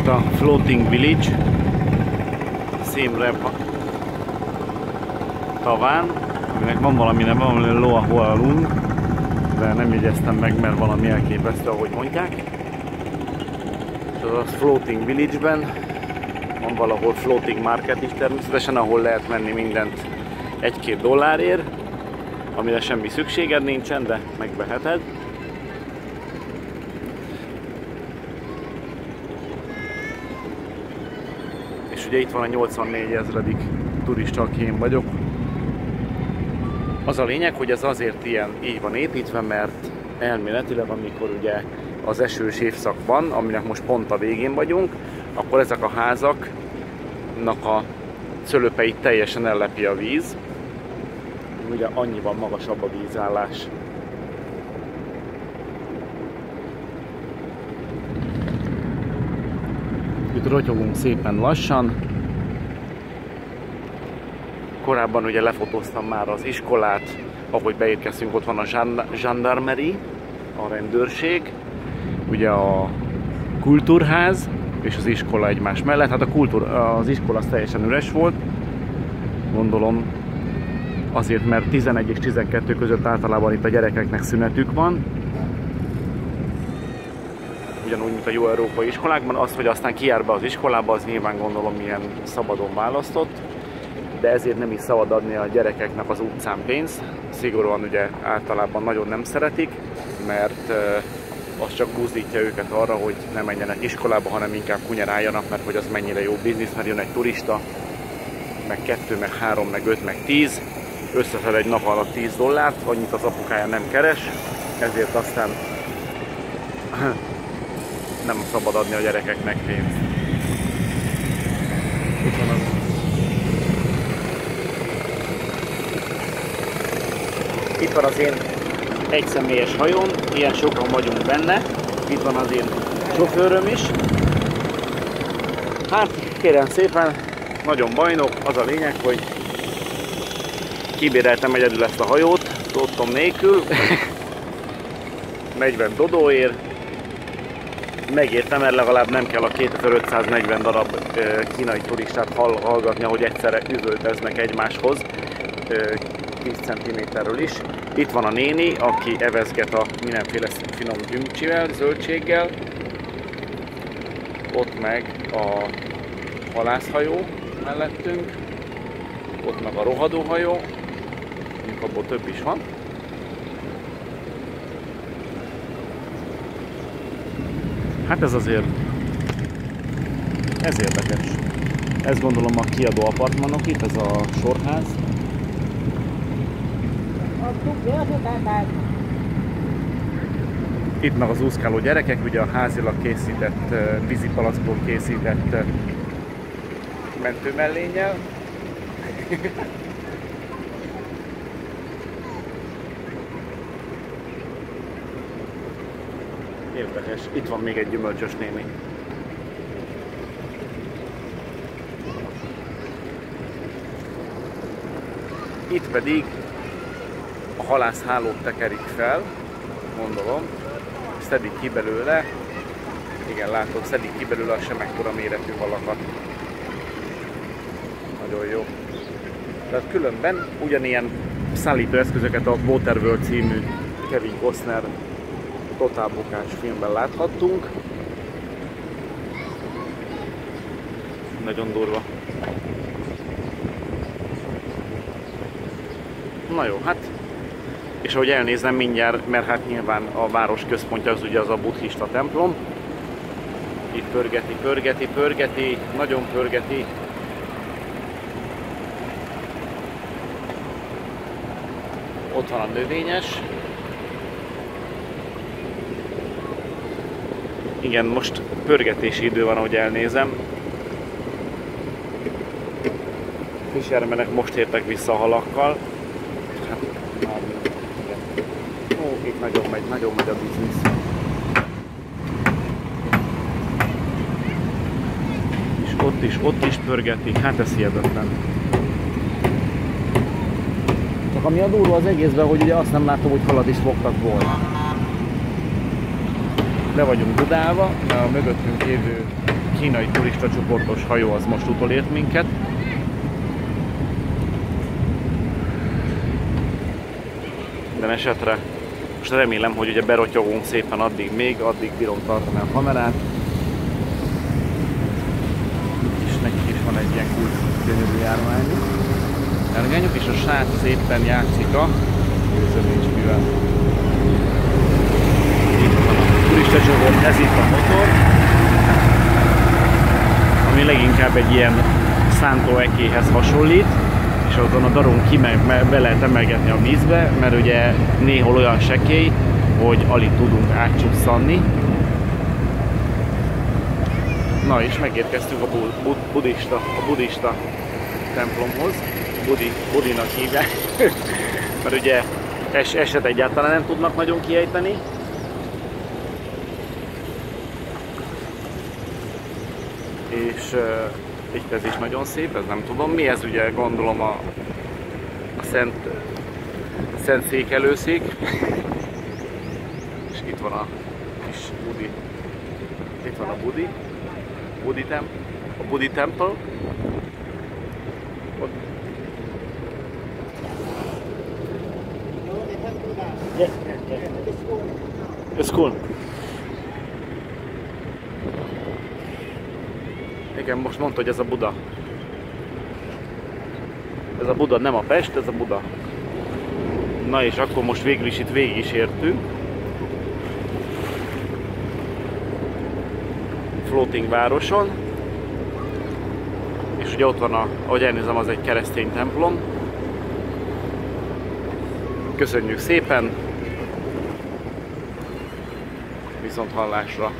itt a Floating Village, Siem Reap taván, aminek van valami neve, valami Loa Hoa Lung, de nem jegyeztem meg, mert valami elképesztő, ahogy mondják. És az Floating Village-ben van valahol Floating Market is természetesen, ahol lehet menni mindent 1-2 dollárért, amire semmi szükséged nincsen, de megveheted. És ugye itt van a 84 000. turista, aki én vagyok. Az a lényeg, hogy ez azért így van építve, mert elméletileg, amikor ugye az esős évszak van, aminek most pont a végén vagyunk, akkor ezek a házaknak a cölöpeit teljesen ellepi a víz. Ugye annyiban magasabb a vízállás. Itt rotyogunk szépen lassan. Korábban ugye lefotóztam már az iskolát, ahogy beérkeztünk, ott van a gendarmerie, a rendőrség, ugye a kultúrház és az iskola egymás mellett. Hát az iskola az teljesen üres volt, gondolom azért, mert 11 és 12 között általában itt a gyerekeknek szünetük van. Ugyanúgy, mint a jó európai iskolákban. Az, hogy aztán kijár be az iskolába, az nyilván gondolom ilyen szabadon választott, de ezért nem is szabad adni a gyerekeknek az utcán pénzt. Szigorúan ugye általában nagyon nem szeretik, mert az csak buzdítja őket arra, hogy ne menjenek iskolába, hanem inkább kunyeráljanak, mert hogy az mennyire jó biznisz, mert jön egy turista, meg 2, meg 3, meg 5, meg 10, összefel egy nap alatt 10 dollárt, annyit az apukája nem keres, ezért aztán nem szabad adni a gyerekeknek pénzt. Itt van az én egyszemélyes hajón, ilyen sokan vagyunk benne. Itt van az én sofőröm is. Hát kérem szépen, nagyon bajnok, az a lényeg, hogy kibéreltem egyedül ezt a hajót, dottom nélkül, 40 dodóért. Megértem, mert legalább nem kell a 2540 darab kínai turistát hallgatni, ahogy egyszerre üvölteznek egymáshoz 10 cm-ről is. Itt van a néni, aki evezget a mindenféle finom gyümcsivel, zöldséggel. Ott meg a halászhajó mellettünk. Ott meg a rohadóhajó, mondjuk abból több is van. Hát ez azért, ez érdekes. Ez gondolom a kiadó apartmanok itt, ez a sorház. Itt meg az úszkáló gyerekek, ugye a házilag készített, vízipalackból készített mentőmellénnyel. Érdekes. Itt van még egy gyümölcsös néni. Itt pedig a halászhálót tekerik fel, gondolom. Szedik ki belőle. Igen, látod, szedik ki belőle a sem ekkora méretű halakat. Nagyon jó. Tehát különben ugyanilyen szállítóeszközöket a Waterworld című Kevin Costner totál bukás filmben láthattunk. Nagyon durva. Na jó, hát és ahogy elnézem mindjárt, mert hát nyilván a város központja az ugye az a buddhista templom. Itt pörgeti, nagyon pörgeti. Ott van a növényes. Igen, most pörgetési idő van, ahogy elnézem. Fishermanek most értek vissza a halakkal. Hát, itt nagyon megy a biznisz. És ott is pörgeti, hát ez hihetetlen. Csak ami a durva az egészben, hogy ugye azt nem látom, hogy halat is fogtak volna. Le vagyunk dudálva, mert a mögöttünk lévő kínai turista csoportos hajó az most utolért minket. De esetre most remélem, hogy ugye berotyogunk szépen addig bírom tartani a kamerát. És neki is van egy ilyen gyönyörű járványuk. Elgányuk, és a srác szépen játszik a nincs mivel. Itt van a turista csoport, ez itt a motor, ami leginkább egy ilyen szántóekéhez hasonlít, és azon a daron be lehet emelgetni a vízbe, mert ugye néhol olyan sekély, hogy alig tudunk átcsusszanni. Na és megérkeztünk a buddhista templomhoz. Budinak hívják, mert ugye eset egyáltalán nem tudnak nagyon kiejteni. És itt ez is nagyon szép, ez nem tudom mi, ez ugye gondolom a Szent Székelőszék. És itt van a kis Budi, itt van a Budi Temple. Yeah. It's cool. Igen, most mondta, hogy ez a Buda. Ez a Buda, nem a Pest, ez a Buda. Na és akkor most végül is itt végig is értünk. Floating városon. És ugye ott van, ahogy elnézem, az egy keresztény templom. Köszönjük szépen! Viszont hallásra!